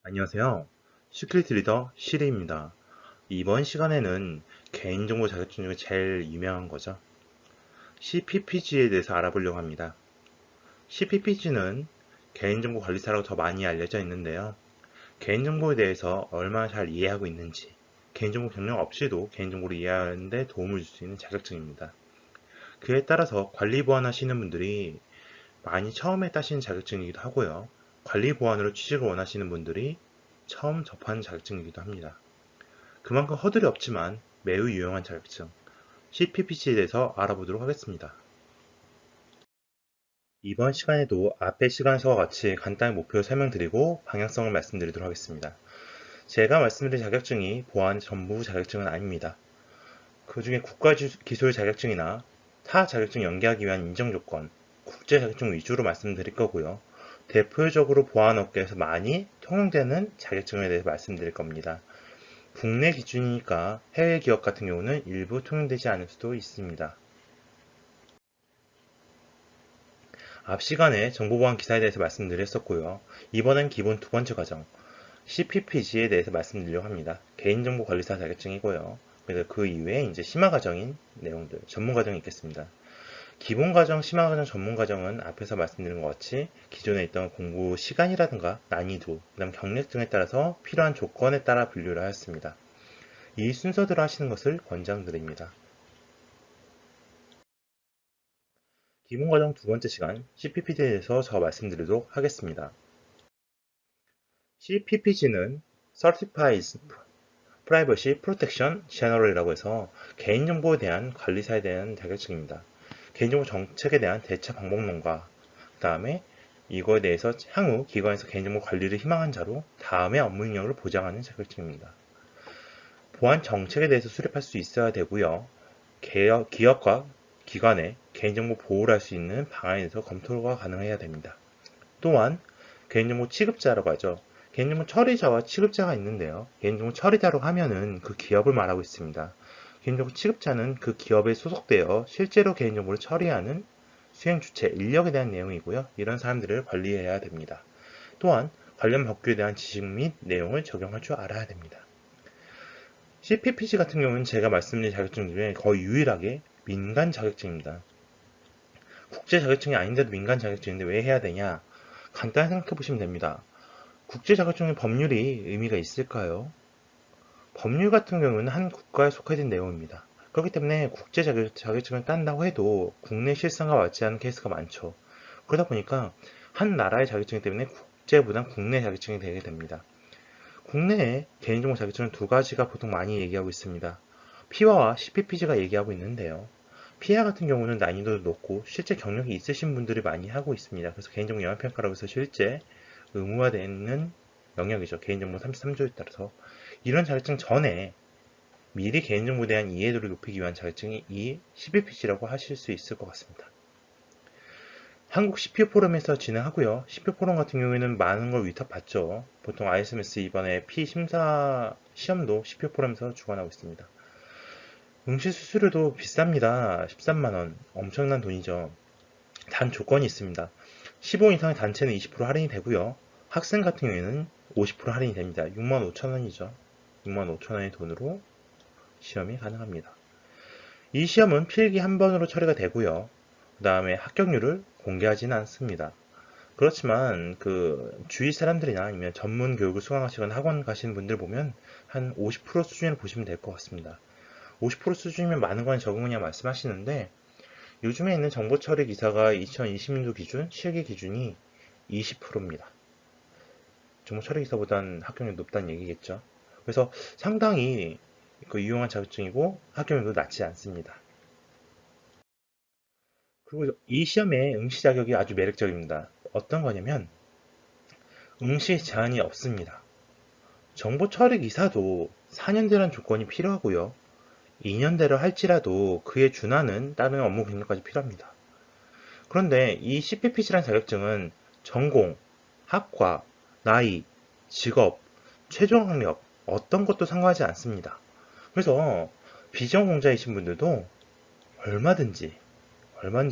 안녕하세요. 시크릿 리더 시리입니다. 이번 시간에는 개인정보 자격증 중에 제일 유명한 거죠. CPPG에 대해서 알아보려고 합니다. CPPG는 개인정보 관리사라고 더 많이 알려져 있는데요. 개인정보에 대해서 얼마나 잘 이해하고 있는지, 개인정보 경력 없이도 개인정보를 이해하는 데 도움을 줄 수 있는 자격증입니다. 그에 따라서 관리 보완하시는 분들이 많이 처음에 따시는 자격증이기도 하고요. 관리 보완으로 취직을 원하시는 분들이 처음 접하는 자격증이기도 합니다. 그만큼 허들이 없지만 매우 유용한 자격증 CPPC에 대해서 알아보도록 하겠습니다. 이번 시간에도 앞의 시간과 같이 간단히 목표를 설명드리고 방향성을 말씀드리도록 하겠습니다. 제가 말씀드린 자격증이 보안 전부 자격증은 아닙니다. 그 중에 국가기술 자격증이나 타 자격증 연계하기 위한 인정조건, 국제 자격증 위주로 말씀드릴 거고요. 대표적으로 보안 업계에서 많이 통용되는 자격증에 대해서 말씀드릴 겁니다. 국내 기준이니까 해외 기업 같은 경우는 일부 통용되지 않을 수도 있습니다. 앞 시간에 정보보안 기사에 대해서 말씀드렸었고요. 이번엔 기본 두 번째 과정, CPPG에 대해서 말씀드리려고 합니다. 개인정보관리사 자격증이고요. 그래서 그 이외에 이제 심화 과정인 내용들, 전문 과정이 있겠습니다. 기본 과정, 심화 과정, 전문 과정은 앞에서 말씀드린 것 같이 기존에 있던 공부 시간이라든가 난이도, 그다음 경력 등에 따라서 필요한 조건에 따라 분류를 하였습니다. 이 순서대로 하시는 것을 권장드립니다. 기본 과정 두 번째 시간 CPPG에 대해서 저 말씀드리도록 하겠습니다. CPPG는 Certified Privacy Protection General이라고 해서 개인정보에 대한 관리사에 대한 자격증입니다. 개인정보 정책에 대한 대처 방법론과 그 다음에 이거에 대해서 향후 기관에서 개인정보 관리를 희망한 자로 다음의 업무 능력을 보장하는 자격증입니다. 보안 정책에 대해서 수립할 수 있어야 되고요. 기업과 기관의 개인정보 보호를 할 수 있는 방안에 대해서 검토가 가능해야 됩니다. 또한 개인정보 취급자라고 하죠. 개인정보 처리자와 취급자가 있는데요. 개인정보 처리자로 하면은 그 기업을 말하고 있습니다. 개인정보 취급자는 그 기업에 소속되어 실제로 개인정보를 처리하는 수행 주체, 인력에 대한 내용이고요. 이런 사람들을 관리해야 됩니다. 또한 관련 법규에 대한 지식 및 내용을 적용할 줄 알아야 됩니다. CPPC 같은 경우는 제가 말씀드린 자격증 중에 거의 유일하게 민간 자격증입니다. 국제 자격증이 아닌데도 민간 자격증인데 왜 해야 되냐? 간단히 생각해 보시면 됩니다. 국제 자격증의 법률이 의미가 있을까요? 법률 같은 경우는 한 국가에 속해진 내용입니다. 그렇기 때문에 국제 자격증을 딴다고 해도 국내 실상과 맞지 않는 케이스가 많죠. 그러다 보니까 한 나라의 자격증 때문에 국제보다 국내 자격증이 되게 됩니다. 국내에 개인정보 자격증은 두 가지가 보통 많이 얘기하고 있습니다. 피아와 CPPG가 얘기하고 있는데요. 피아 같은 경우는 난이도도 높고 실제 경력이 있으신 분들이 많이 하고 있습니다. 그래서 개인정보 영향평가라고 해서 실제 의무화되는 영역이죠. 개인정보 33조에 따라서. 이런 자격증 전에 미리 개인정보에 대한 이해도를 높이기 위한 자격증이 이 CPPG라고 하실 수 있을 것 같습니다. 한국 CPO 포럼에서 진행하고요. CPO 포럼 같은 경우에는 많은 걸 위탁받죠. 보통 ISMS 이번에 P 심사 시험도 CPO 포럼에서 주관하고 있습니다. 응시 수수료도 비쌉니다. 13만원. 엄청난 돈이죠. 단 조건이 있습니다. 15 이상의 단체는 20% 할인이 되고요. 학생 같은 경우에는 50% 할인이 됩니다. 65,000원이죠. 65,000원의 돈으로 시험이 가능합니다. 이 시험은 필기 한 번으로 처리가 되고요. 그 다음에 합격률을 공개하지는 않습니다. 그렇지만 그 주위 사람들이나 아니면 전문 교육을 수강하시거나 학원 가시는 분들 보면 한 50% 수준을 보시면 될 것 같습니다. 50% 수준이면 많은 거냐 적은 거냐 말씀하시는데 요즘에 있는 정보 처리 기사가 2020년도 기준 실기 기준이 20%입니다. 정보 처리 기사보단 합격률이 높다는 얘기겠죠. 그래서 상당히 그 유용한 자격증이고 합격률도 낮지 않습니다. 그리고 이 시험의 응시 자격이 아주 매력적입니다. 어떤 거냐면 응시 제한이 없습니다. 정보 처리 기사도 4년제라는 조건이 필요하고요. 2년대로 할지라도 그에 준하는 다른 업무 경력까지 필요합니다. 그런데 이 CPPC라는 자격증은 전공, 학과, 나이, 직업, 최종 학력 어떤 것도 상관하지 않습니다. 그래서 비전공자이신 분들도 얼마든지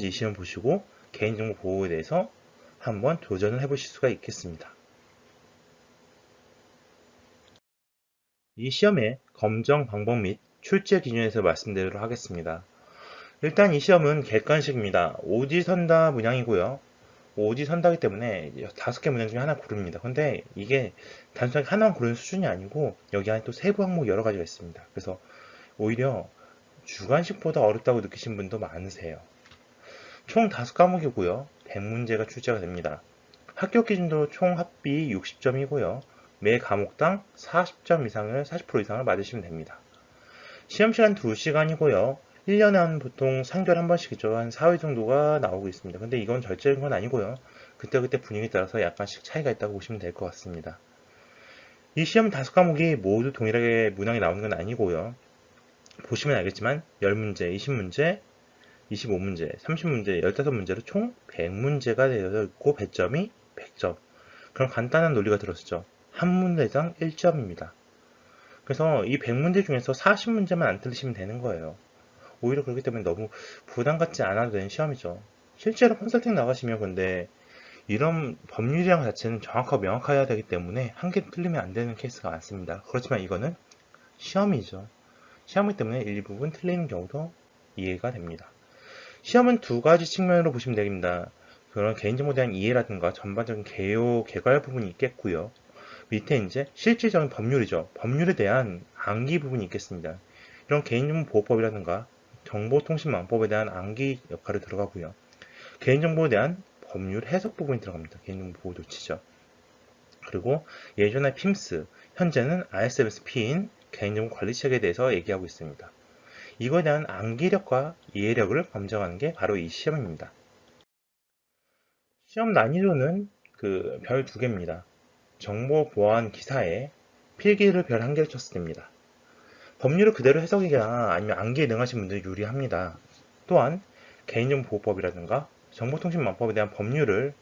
이 시험 보시고 개인정보 보호에 대해서 한번 도전을 해보실 수가 있겠습니다. 이 시험의 검정 방법 및 출제 기준에서 말씀드리도록 하겠습니다. 일단 이 시험은 객관식입니다. 오지선다 문항이고요. 오지선다기 때문에 5개 문항 중에 하나 고릅니다. 근데 이게 단순하게 하나만 고르는 수준이 아니고 여기 안에 또 세부 항목 여러 가지가 있습니다. 그래서 오히려 주관식보다 어렵다고 느끼신 분도 많으세요. 총 5과목이고요. 100문제가 출제가 됩니다. 합격 기준도 총 합비 60점이고요. 매 과목당 40점 이상을 40% 이상을 맞으시면 됩니다. 시험 시간 2시간이고요. 1년에 한 보통 3개월 한 번씩이죠. 한 4회 정도가 나오고 있습니다. 근데 이건 절제적인 건 아니고요. 그때그때 분위기에 따라서 약간씩 차이가 있다고 보시면 될 것 같습니다. 이 시험 5과목이 모두 동일하게 문항이 나오는 건 아니고요. 보시면 알겠지만 10문제, 20문제, 25문제, 30문제, 15문제로 총 100문제가 되어 있고 배점이 100점. 그럼 간단한 논리가 들었죠. 한 문제당 1점입니다. 그래서 이 100문제 중에서 40문제만 안 틀리시면 되는 거예요. 오히려 그렇기 때문에 너무 부담 갖지 않아도 되는 시험이죠. 실제로 컨설팅 나가시면 근데 이런 법률이랑 자체는 정확하고 명확해야 되기 때문에 한 개 틀리면 안 되는 케이스가 많습니다. 그렇지만 이거는 시험이죠. 시험이기 때문에 일부분 틀리는 경우도 이해가 됩니다. 시험은 두 가지 측면으로 보시면 됩니다. 그런 개인정보에 대한 이해라든가 전반적인 개요, 개괄 부분이 있겠고요. 밑에 이제 실질적인 법률이죠. 법률에 대한 암기 부분이 있겠습니다. 이런 개인정보보호법이라든가 정보통신망법에 대한 암기 역할이 들어가고요. 개인정보에 대한 법률 해석 부분이 들어갑니다. 개인정보 보호 조치죠. 그리고 예전에 PIMS, 현재는 ISMS-P인 개인정보 관리책에 대해서 얘기하고 있습니다. 이거에 대한 암기력과 이해력을 검증하는 게 바로 이 시험입니다. 시험 난이도는 그 별 2개입니다. 정보 보안 기사에 필기를 별 1개를 쳤을 때입니다. 법률을 그대로 해석이거나 아니면 암기에 능하신 분들이 유리합니다. 또한 개인정보보호법이라든가 정보통신망법에 대한 법률을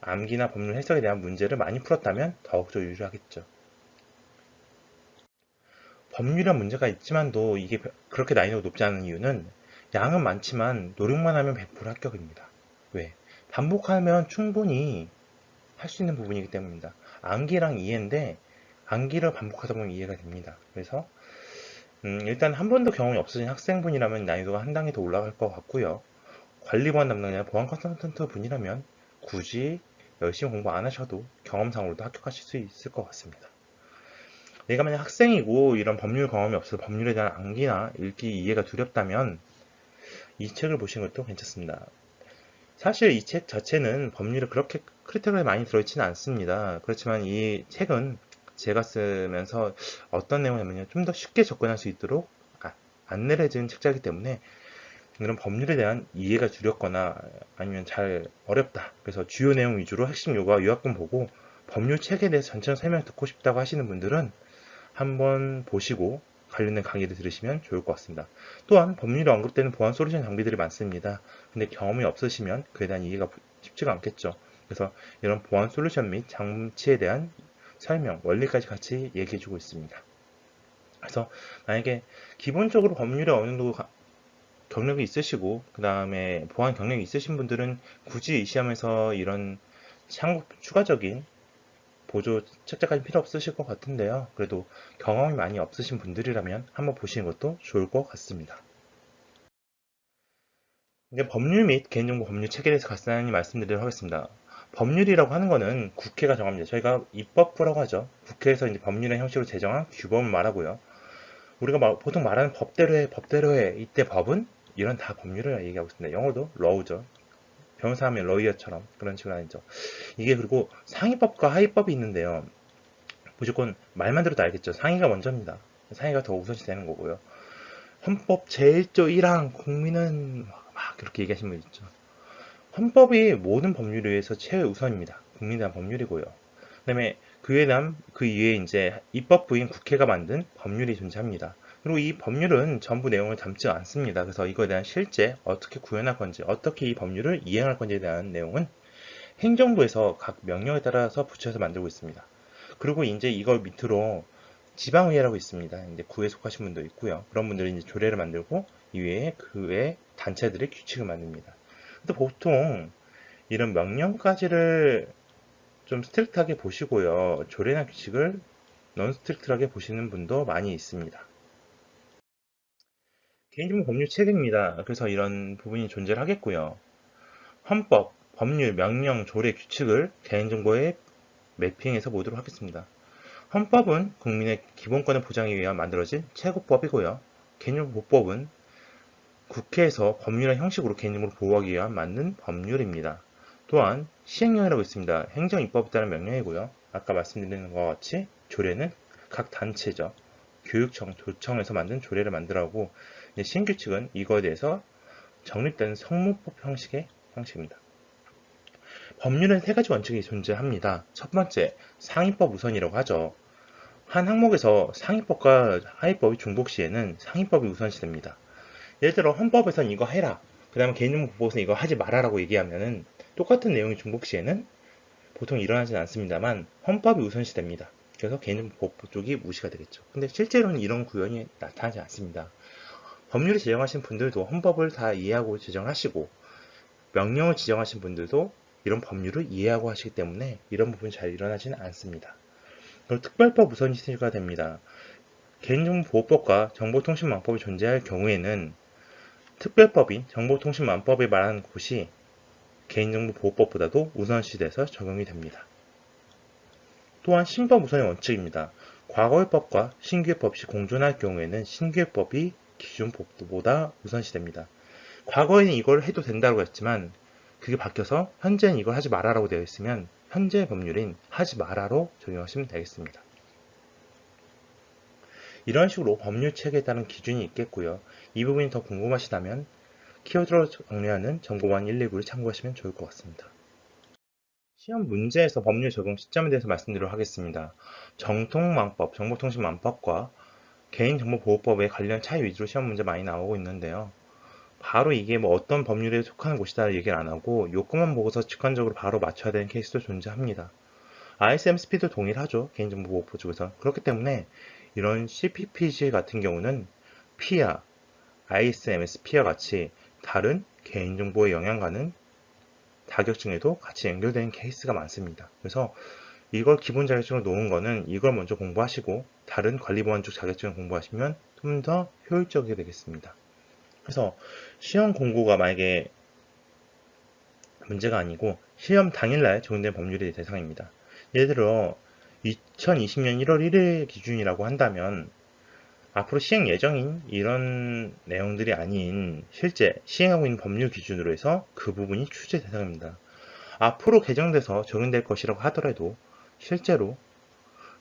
암기나 법률 해석에 대한 문제를 많이 풀었다면 더욱더 유리하겠죠. 법률이란 문제가 있지만도 이게 그렇게 난이도가 높지 않은 이유는 양은 많지만 노력만 하면 100% 합격입니다. 왜? 반복하면 충분히 할 수 있는 부분이기 때문입니다. 암기랑 이해인데 암기를 반복하다 보면 이해가 됩니다. 그래서 일단 한 번도 경험이 없으신 학생분이라면 난이도가 한 단계 더 올라갈 것 같고요. 관리보안 담당자나 보안 컨설턴트 분이라면 굳이 열심히 공부 안 하셔도 경험상으로도 합격하실 수 있을 것 같습니다. 내가 만약 학생이고 이런 법률 경험이 없어서 법률에 대한 암기나 읽기 이해가 두렵다면 이 책을 보시는 것도 괜찮습니다. 사실 이 책 자체는 법률에 그렇게 크리티컬이 많이 들어있지는 않습니다. 그렇지만 이 책은 제가 쓰면서 어떤 내용이냐면요. 좀 더 쉽게 접근할 수 있도록 안내를 해준 책자이기 때문에 이런 법률에 대한 이해가 두렵거나 아니면 잘 어렵다. 그래서 주요 내용 위주로 핵심 요구와 요약본 보고 법률 책에 대해서 전체적 설명 듣고 싶다고 하시는 분들은 한번 보시고 관련된 강의를 들으시면 좋을 것 같습니다. 또한 법률에 언급되는 보안 솔루션 장비들이 많습니다. 근데 경험이 없으시면 그에 대한 이해가 쉽지가 않겠죠. 그래서 이런 보안 솔루션 및 장치에 대한 설명, 원리까지 같이 얘기해주고 있습니다. 그래서 만약에 기본적으로 법률에 어느 정도 경력이 있으시고 그 다음에 보안 경력이 있으신 분들은 굳이 이 시험에서 이런 추가적인 보조 책자까지 필요 없으실 것 같은데요. 그래도 경험이 많이 없으신 분들이라면 한번 보시는 것도 좋을 것 같습니다. 이제 법률 및 개인정보 법률 체계에 대해서 간단히 말씀드리도록 하겠습니다. 법률이라고 하는 것은 국회가 정합니다. 저희가 입법부라고 하죠. 국회에서 이제 법률의 형식으로 제정한 규범을 말하고요. 우리가 보통 말하는 법대로 해, 법대로 해. 이때 법은 이런 다 법률을 얘기하고 있습니다. 영어도 law죠. 변호사 하면 lawyer처럼 그런 식으로 하죠. 이게 그리고 상위법과 하위법이 있는데요. 무조건 말만 들어도 알겠죠. 상위가 먼저입니다. 상위가 더 우선시 되는 거고요. 헌법 제1조 1항 국민은 막 이렇게 얘기하시는 분 있죠. 헌법이 모든 법률에 의해서 최우선입니다. 국민에 대한 법률이고요. 그다음에 그에 대한 그 이외에 이제 입법부인 국회가 만든 법률이 존재합니다. 그리고 이 법률은 전부 내용을 담지 않습니다. 그래서 이거에 대한 실제 어떻게 구현할 건지, 어떻게 이 법률을 이행할 건지에 대한 내용은 행정부에서 각 명령에 따라서 부처에서 만들고 있습니다. 그리고 이제 이걸 밑으로 지방의회라고 있습니다. 이제 구에 속하신 분도 있고요. 그런 분들이 이제 조례를 만들고 이외에 그 외 단체들의 규칙을 만듭니다. 근데 보통 이런 명령까지를 좀 스트릭트하게 보시고요. 조례나 규칙을 넌스트릭트하게 보시는 분도 많이 있습니다. 개인정보 법률 체계입니다. 그래서 이런 부분이 존재를 하겠고요. 헌법, 법률, 명령, 조례, 규칙을 개인정보에 매핑해서 보도록 하겠습니다. 헌법은 국민의 기본권을 보장하기 위해 만들어진 최고법이고요. 개인정보보호법은 국회에서 법률의 형식으로 개인정보를 보호하기 위해 만든 법률입니다. 또한 시행령이라고 있습니다. 행정입법에 따른 명령이고요. 아까 말씀드린 것 같이 조례는 각 단체죠. 교육청, 도청에서 만든 조례를 만들어하고 시행규칙은 이거에 대해서 정립된 성문법 형식의 형식입니다. 법률은 세 가지 원칙이 존재합니다. 첫 번째, 상위법 우선이라고 하죠. 한 항목에서 상위법과 하위법이 중복 시에는 상위법이 우선시됩니다. 예를 들어 헌법에선 이거 해라. 그 다음에 개인정보보호에서는 이거 하지 말아라고 얘기하면은 똑같은 내용이 중복 시에는 보통 일어나진 않습니다만 헌법이 우선시됩니다. 그래서 개인정보보호 쪽이 무시가 되겠죠. 근데 실제로는 이런 구현이 나타나지 않습니다. 법률을 지정하신 분들도 헌법을 다 이해하고 지정하시고 명령을 지정하신 분들도 이런 법률을 이해하고 하시기 때문에 이런 부분이 잘 일어나지는 않습니다. 그리고 특별법 우선시가 됩니다. 개인정보보호법과 정보통신망법이 존재할 경우에는 특별법인 정보통신망법에 말하는 곳이 개인정보보호법보다도 우선시돼서 적용이 됩니다. 또한 신법 우선의 원칙입니다. 과거의 법과 신규의 법이 공존할 경우에는 신규의 법이 기존 법보다 우선시됩니다. 과거에는 이걸 해도 된다고 했지만 그게 바뀌어서 현재는 이걸 하지 말아라고 되어 있으면 현재 법률인 하지 말아로 적용하시면 되겠습니다. 이런 식으로 법률 체계에 따른 기준이 있겠고요. 이 부분이 더 궁금하시다면 키워드로 정리하는 정보원 119를 참고하시면 좋을 것 같습니다. 시험 문제에서 법률 적용 시점에 대해서 말씀드리도록 하겠습니다. 정통망법, 정보통신망법과 개인정보보호법에 관련 차이 위주로 시험 문제 많이 나오고 있는데요. 바로 이게 뭐 어떤 법률에 속하는 곳이다 얘기를 안 하고 요것만 보고서 직관적으로 바로 맞춰야 되는 케이스도 존재합니다. ISMSP도 동일하죠. 개인정보보호법 쪽에서. 그렇기 때문에 이런 CPPG 같은 경우는 PIA, ISMSP와 같이 다른 개인정보에 영향가는 자격증에도 같이 연결되는 케이스가 많습니다. 그래서 이걸 기본 자격증으로 놓은 거는 이걸 먼저 공부하시고 다른 관리보안 쪽 자격증을 공부하시면 좀 더 효율적이게 되겠습니다. 그래서 시험 공고가 만약에 문제가 아니고 시험 당일날 적용된 법률의 대상입니다. 예를 들어 2020년 1월 1일 기준이라고 한다면 앞으로 시행 예정인 이런 내용들이 아닌 실제 시행하고 있는 법률 기준으로 해서 그 부분이 추제 대상입니다. 앞으로 개정돼서 적용될 것이라고 하더라도 실제로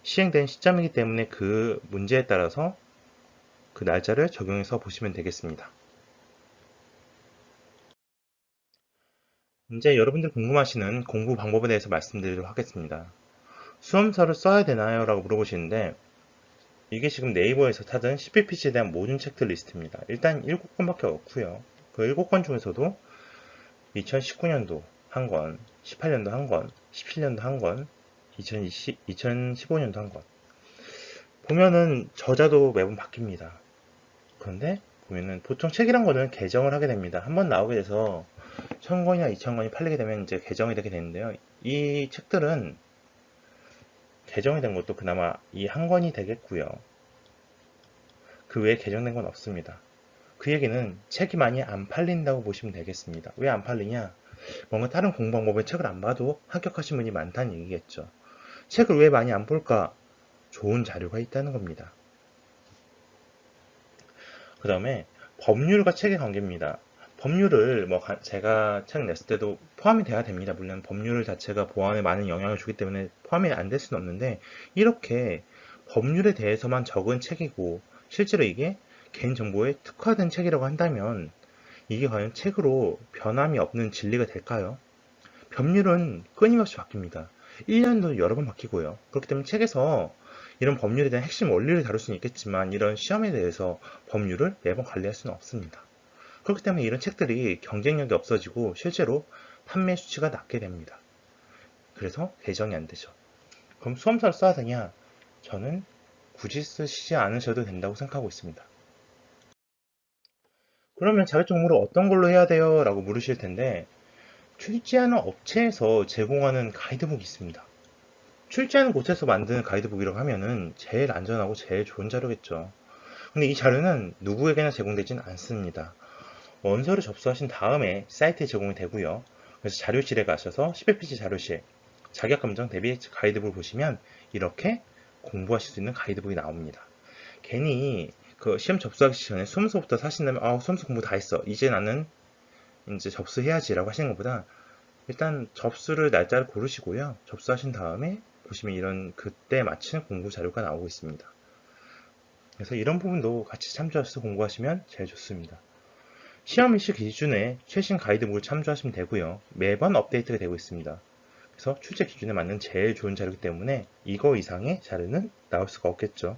시행된 시점이기 때문에 그 문제에 따라서 그 날짜를 적용해서 보시면 되겠습니다. 이제 여러분들 궁금하시는 공부 방법에 대해서 말씀드리도록 하겠습니다. 수험서를 써야 되나요? 라고 물어보시는데 이게 지금 네이버에서 찾은 CPPC에 대한 모든 책들 리스트입니다. 일단 7권밖에 없고요. 그 7권 중에서도 2019년도 한 권, 18년도 한 권, 17년도 한 권, 2015년도 한 권. 보면은 저자도 매번 바뀝니다. 그런데 보면은 보통 책이란 거는 개정을 하게 됩니다. 한번 나오게 돼서 1000권이나 2000권이 팔리게 되면 이제 개정이 되게 되는데요. 이 책들은 개정이 된 것도 그나마 이 한 권이 되겠고요. 그 외에 개정된 건 없습니다. 그 얘기는 책이 많이 안 팔린다고 보시면 되겠습니다. 왜 안 팔리냐? 뭔가 다른 공부 방법에 책을 안 봐도 합격하신 분이 많다는 얘기겠죠. 책을 왜 많이 안 볼까? 좋은 자료가 있다는 겁니다. 그 다음에 법률과 책의 관계입니다. 법률을 뭐 제가 책 냈을 때도 포함이 돼야 됩니다. 물론 법률 자체가 보안에 많은 영향을 주기 때문에 포함이 안 될 수는 없는데 이렇게 법률에 대해서만 적은 책이고 실제로 이게 개인정보에 특화된 책이라고 한다면 이게 과연 책으로 변함이 없는 진리가 될까요? 법률은 끊임없이 바뀝니다. 1년도 여러 번 바뀌고요. 그렇기 때문에 책에서 이런 법률에 대한 핵심 원리를 다룰 수는 있겠지만 이런 시험에 대해서 법률을 매번 관리할 수는 없습니다. 그렇기 때문에 이런 책들이 경쟁력이 없어지고 실제로 판매 수치가 낮게 됩니다. 그래서 개정이 안 되죠. 그럼 수험서를 써야 되냐? 저는 굳이 쓰시지 않으셔도 된다고 생각하고 있습니다. 그러면 자격증 공부를 어떤 걸로 해야 돼요? 라고 물으실 텐데 출제하는 업체에서 제공하는 가이드북이 있습니다. 출제하는 곳에서 만드는 가이드북이라고 하면은 제일 안전하고 제일 좋은 자료겠죠. 근데 이 자료는 누구에게나 제공되진 않습니다. 원서를 접수하신 다음에 사이트에 제공이 되고요. 그래서 자료실에 가셔서 10페이지 자료실 자격검정 대비 가이드북을 보시면 이렇게 공부하실 수 있는 가이드북이 나옵니다. 괜히 그 시험 접수하기 전에 수험서부터 사신다면 수험서 공부 다 했어. 이제 나는 이제 접수해야지라고 하시는 것보다 일단 접수를 날짜를 고르시고요. 접수하신 다음에 보시면 이런 그때 맞춘 공부 자료가 나오고 있습니다. 그래서 이런 부분도 같이 참조하셔서 공부하시면 제일 좋습니다. 시험 일시 기준에 최신 가이드북을 참조하시면 되고요. 매번 업데이트가 되고 있습니다. 그래서 출제 기준에 맞는 제일 좋은 자료이기 때문에 이거 이상의 자료는 나올 수가 없겠죠.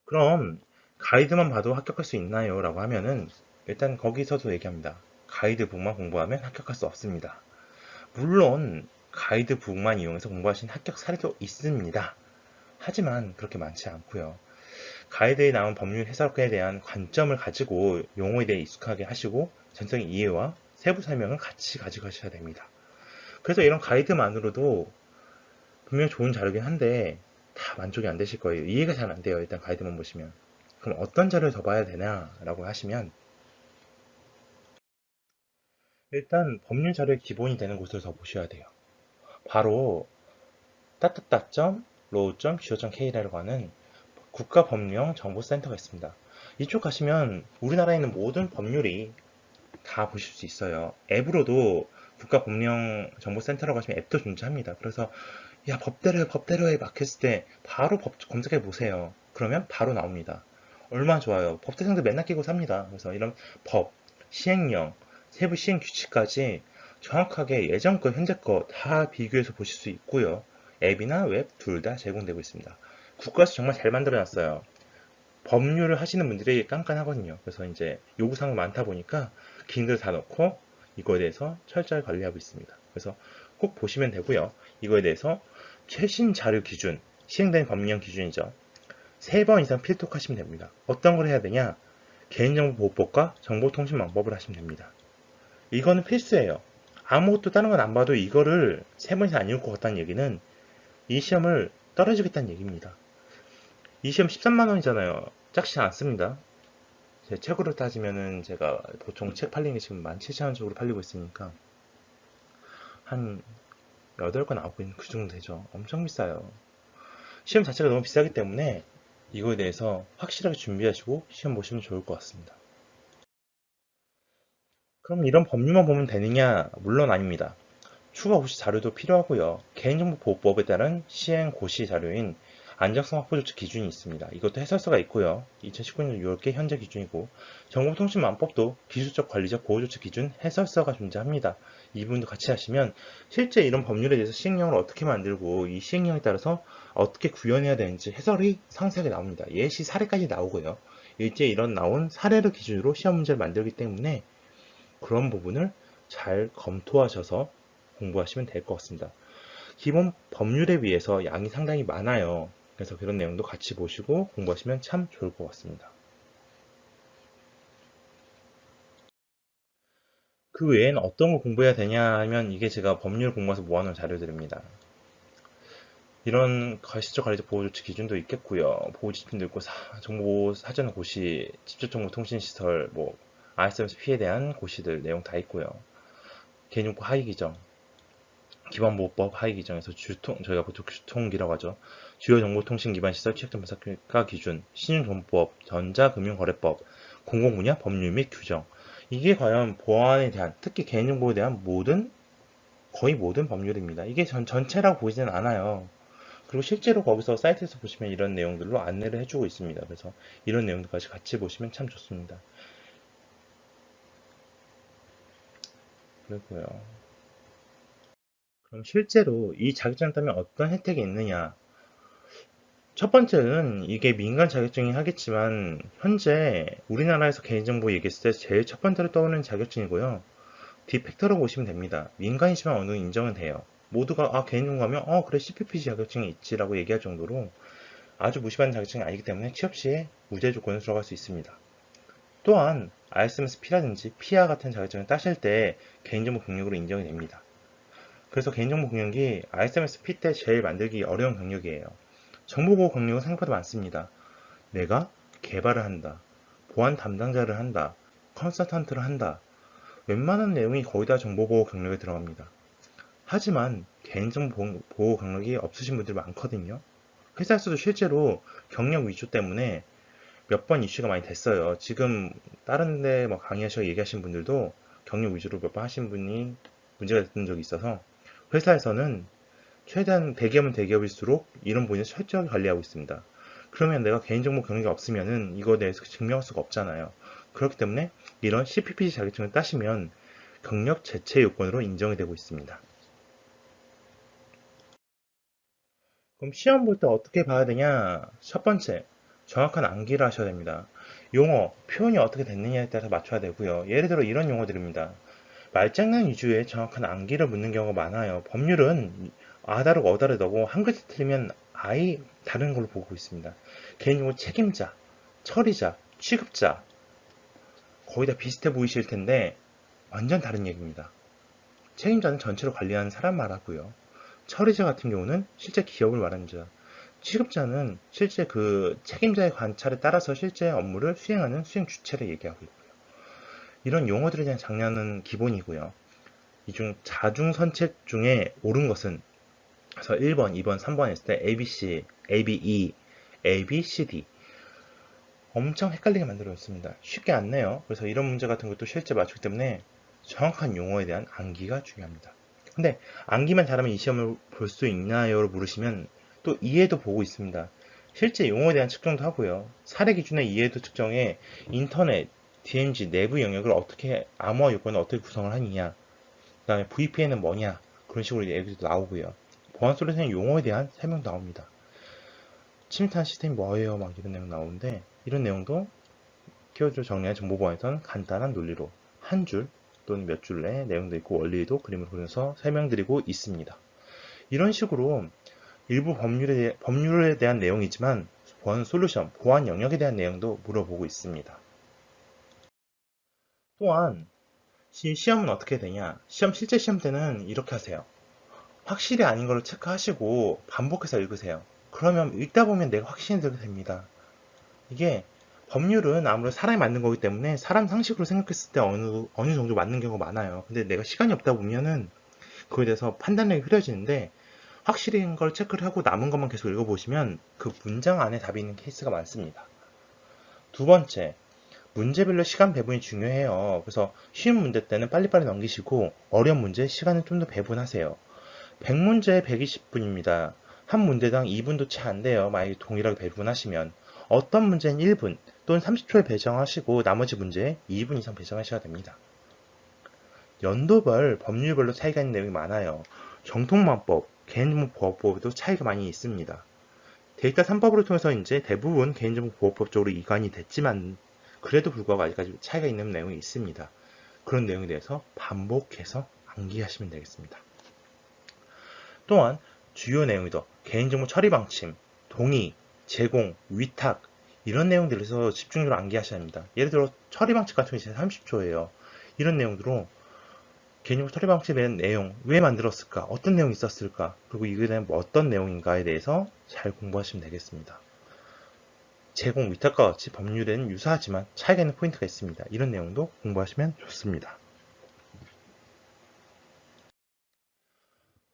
그럼 가이드만 봐도 합격할 수 있나요? 라고 하면은 일단 거기서도 얘기합니다. 가이드북만 공부하면 합격할 수 없습니다. 물론 가이드북만 이용해서 공부하신 합격 사례도 있습니다. 하지만 그렇게 많지 않고요. 가이드에 나온 법률 해석에 대한 관점을 가지고 용어에 대해 익숙하게 하시고 전적인 이해와 세부 설명을 같이 가져가셔야 됩니다. 그래서 이런 가이드만으로도 분명 좋은 자료긴 한데 다 만족이 안 되실 거예요. 이해가 잘 안 돼요. 일단 가이드만 보시면. 그럼 어떤 자료를 더 봐야 되냐라고 하시면 일단 법률 자료의 기본이 되는 곳을 더 보셔야 돼요. 바로 따따따.law.go.kr이라고 하는 국가법령 정보센터가 있습니다. 이쪽 가시면 우리나라에 있는 모든 법률이 다 보실 수 있어요. 앱으로도 국가법령정보센터라고 하시면 앱도 존재합니다. 그래서 야 법대로해 막 했을 때 바로 법 검색해 보세요. 그러면 바로 나옵니다. 얼마나 좋아요. 법대생들 맨날 끼고 삽니다. 그래서 이런 법, 시행령, 세부 시행 규칙까지 정확하게 예전 거, 현재 거 다 비교해서 보실 수 있고요. 앱이나 웹 둘 다 제공되고 있습니다. 국가에서 정말 잘 만들어 놨어요. 법률을 하시는 분들이 깐깐하거든요. 그래서 이제 요구사항이 많다 보니까 기능들 다 넣고 이거에 대해서 철저히 관리하고 있습니다. 그래서 꼭 보시면 되고요. 이거에 대해서 최신 자료 기준, 시행된 법령 기준이죠. 3번 이상 필독하시면 됩니다. 어떤 걸 해야 되냐? 개인정보보호법과 정보통신망법을 하시면 됩니다. 이거는 필수예요. 아무것도 다른 건 안 봐도 이거를 3번 이상 안 읽을 것 같다는 얘기는 이 시험을 떨어지겠다는 얘기입니다. 이 시험 13만 원이잖아요. 작지 않습니다. 제 책으로 따지면은 제가 보통 책 팔리는 게 지금 17,000원 쪽으로 팔리고 있으니까 한 8권 9권 그 정도 되죠. 엄청 비싸요. 시험 자체가 너무 비싸기 때문에 이거에 대해서 확실하게 준비하시고 시험 보시면 좋을 것 같습니다. 그럼 이런 법률만 보면 되느냐? 물론 아닙니다. 추가 고시 자료도 필요하고요. 개인정보보호법에 따른 시행 고시 자료인 안정성 확보 조치 기준이 있습니다. 이것도 해설서가 있고요. 2019년 6월께 현재 기준이고 정보통신망법도 기술적 관리적 보호조치 기준 해설서가 존재합니다. 이 부분도 같이 하시면 실제 이런 법률에 대해서 시행령을 어떻게 만들고 이 시행령에 따라서 어떻게 구현해야 되는지 해설이 상세하게 나옵니다. 예시 사례까지 나오고요. 일제 이런 나온 사례를 기준으로 시험 문제를 만들기 때문에 그런 부분을 잘 검토하셔서 공부하시면 될 것 같습니다. 기본 법률에 비해서 양이 상당히 많아요. 그래서 그런 내용도 같이 보시고 공부하시면 참 좋을 것 같습니다. 그 외에는 어떤 거 공부해야 되냐 하면 이게 제가 법률 공부해서 모아놓은 자료들입니다. 이런 가시적 관리적 보호조치 기준도 있겠고요. 보호지침도 있고 정보 사전 고시, 직접정보통신시설, ISMS 피해에 대한 고시들 내용 다 있고요. 개인정보 하위 규정, 기반보호법 하위 규정에서 저희가 보통 규통기라고 하죠. 주요 정보통신 기반 시설 취약점분석가 기준, 신용정보법, 전자금융거래법, 공공분야 법률 및 규정. 이게 과연 보안에 대한, 특히 개인정보에 대한 거의 모든 법률입니다. 이게 전체라고 보이지는 않아요. 그리고 실제로 거기서 사이트에서 보시면 이런 내용들로 안내를 해주고 있습니다. 그래서 이런 내용들까지 같이 보시면 참 좋습니다. 그리고요. 그럼 실제로 이 자격증을 따면 어떤 혜택이 있느냐? 첫 번째는 이게 민간 자격증이 하겠지만 현재 우리나라에서 개인정보 얘기했을 때 제일 첫 번째로 떠오르는 자격증이고요. 디팩터로 보시면 됩니다. 민간이지만 어느 정도 인정은 돼요. 모두가 개인정보 하면 그래 CPPG 자격증이 있지라고 얘기할 정도로 아주 무시받는 자격증이 아니기 때문에 취업 시에 우대 조건으로 들어갈 수 있습니다. 또한 ISMS P라든지 피아 같은 자격증을 따실 때 개인정보 경력으로 인정이 됩니다. 그래서 개인정보 공격이 ISMS P 때 제일 만들기 어려운 경력이에요. 정보보호 경력은 생각보다 많습니다. 내가 개발을 한다, 보안 담당자를 한다, 컨설턴트를 한다. 웬만한 내용이 거의 다 정보보호 경력에 들어갑니다. 하지만 개인정보 보호 경력이 없으신 분들 많거든요. 회사에서도 실제로 경력 위조 때문에 몇 번 이슈가 많이 됐어요. 지금 다른 데 뭐 강의하셔 얘기하신 분들도 경력 위주로 몇 번 하신 분이 문제가 됐던 적이 있어서 회사에서는 최대한 대기업은 대기업일수록 이런 부분을 철저하게 관리하고 있습니다. 그러면 내가 개인정보 경력이 없으면은 이거에 대해서 증명할 수가 없잖아요. 그렇기 때문에 이런 CPPG 자격증을 따시면 경력 재체 요건으로 인정이 되고 있습니다. 그럼 시험 볼 때 어떻게 봐야 되냐? 첫 번째, 정확한 암기를 하셔야 됩니다. 용어, 표현이 어떻게 됐느냐에 따라서 맞춰야 되고요. 예를 들어 이런 용어들입니다. 말장난 위주의 정확한 암기를 묻는 경우가 많아요. 법률은 아다르고 어다르다고 한 글자 틀리면 아예 다른 걸로 보고 있습니다. 개인정보 책임자, 처리자, 취급자 거의 다 비슷해 보이실 텐데 완전 다른 얘기입니다. 책임자는 전체를 관리하는 사람 말하고요. 처리자 같은 경우는 실제 기업을 말하는 자, 취급자는 실제 그 책임자의 관찰에 따라서 실제 업무를 수행하는 수행 주체를 얘기하고 있고요. 이런 용어들에 대한 장려는 기본이고요. 이 중 자중선책 중에 옳은 것은 그래서 1번, 2번, 3번 했을 때 ABC, ABE, ABCD 엄청 헷갈리게 만들어졌습니다. 쉽게 안 내요. 그래서 이런 문제 같은 것도 실제 맞추기 때문에 정확한 용어에 대한 암기가 중요합니다. 근데 암기만 잘하면 이 시험을 볼 수 있나요? 를 물으시면 또 이해도 보고 있습니다. 실제 용어에 대한 측정도 하고요. 사례 기준의 이해도 측정에 인터넷, DMZ 내부 영역을 어떻게 암호화 요건을 어떻게 구성을 하느냐, 그 다음에 VPN은 뭐냐 그런 식으로 얘기도 나오고요. 보안 솔루션 용어에 대한 설명도 나옵니다. 침입한 시스템이 뭐예요? 막 이런 내용 나오는데 이런 내용도 키워드로 정리한 정보보안에서는 간단한 논리로 한 줄 또는 몇 줄 내 내용도 있고 원리도 그림을 그려서 설명드리고 있습니다. 이런 식으로 일부 법률에 대한 내용이지만 보안 솔루션, 보안 영역에 대한 내용도 물어보고 있습니다. 또한 시험은 어떻게 되냐? 실제 시험 때는 이렇게 하세요. 확실히 아닌 걸 체크하시고 반복해서 읽으세요. 그러면 읽다 보면 내가 확신이 들게 됩니다. 이게 법률은 아무래도 사람이 만든 거기 때문에 사람 상식으로 생각했을 때 어느 정도 맞는 경우가 많아요. 근데 내가 시간이 없다 보면은 그거에 대해서 판단력이 흐려지는데 확실한 걸 체크를 하고 남은 것만 계속 읽어보시면 그 문장 안에 답이 있는 케이스가 많습니다. 두 번째, 문제별로 시간 배분이 중요해요. 그래서 쉬운 문제 때는 빨리빨리 넘기시고 어려운 문제 시간을 좀 더 배분하세요. 100문제에 120분입니다. 한 문제당 2분도 채 안 돼요. 만약에 동일하게 배분하시면. 어떤 문제는 1분 또는 30초에 배정하시고 나머지 문제에 2분 이상 배정하셔야 됩니다. 연도별 법률별로 차이가 있는 내용이 많아요. 정통만법, 개인정보보호법에도 차이가 많이 있습니다. 데이터 3법으로 통해서 이제 대부분 개인정보보호법 쪽으로 이관이 됐지만 그래도 불구하고 아직까지 차이가 있는 내용이 있습니다. 그런 내용에 대해서 반복해서 암기하시면 되겠습니다. 또한 주요 내용이더 개인정보 처리 방침, 동의, 제공, 위탁 이런 내용들에서 집중적으로 암기하셔야 합니다. 예를 들어 처리 방침 같은 게 30초예요. 이런 내용으로 개인정보 처리 방침에 대한 내용, 왜 만들었을까, 어떤 내용이 있었을까, 그리고 이거에 대한 뭐 어떤 내용인가에 대해서 잘 공부하시면 되겠습니다. 제공, 위탁과 같이 법률에는 유사하지만 차이가 있는 포인트가 있습니다. 이런 내용도 공부하시면 좋습니다.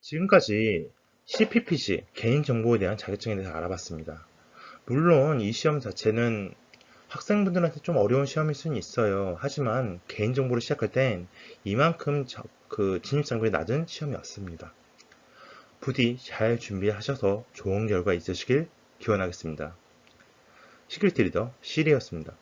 지금까지 CPPG, 개인정보에 대한 자격증에 대해서 알아봤습니다. 물론 이 시험 자체는 학생분들한테 좀 어려운 시험일 수는 있어요. 하지만 개인정보를 시작할 땐 이만큼 진입장벽이 낮은 시험이었습니다. 부디 잘 준비하셔서 좋은 결과 있으시길 기원하겠습니다. 시큐리티 리더 시리였습니다.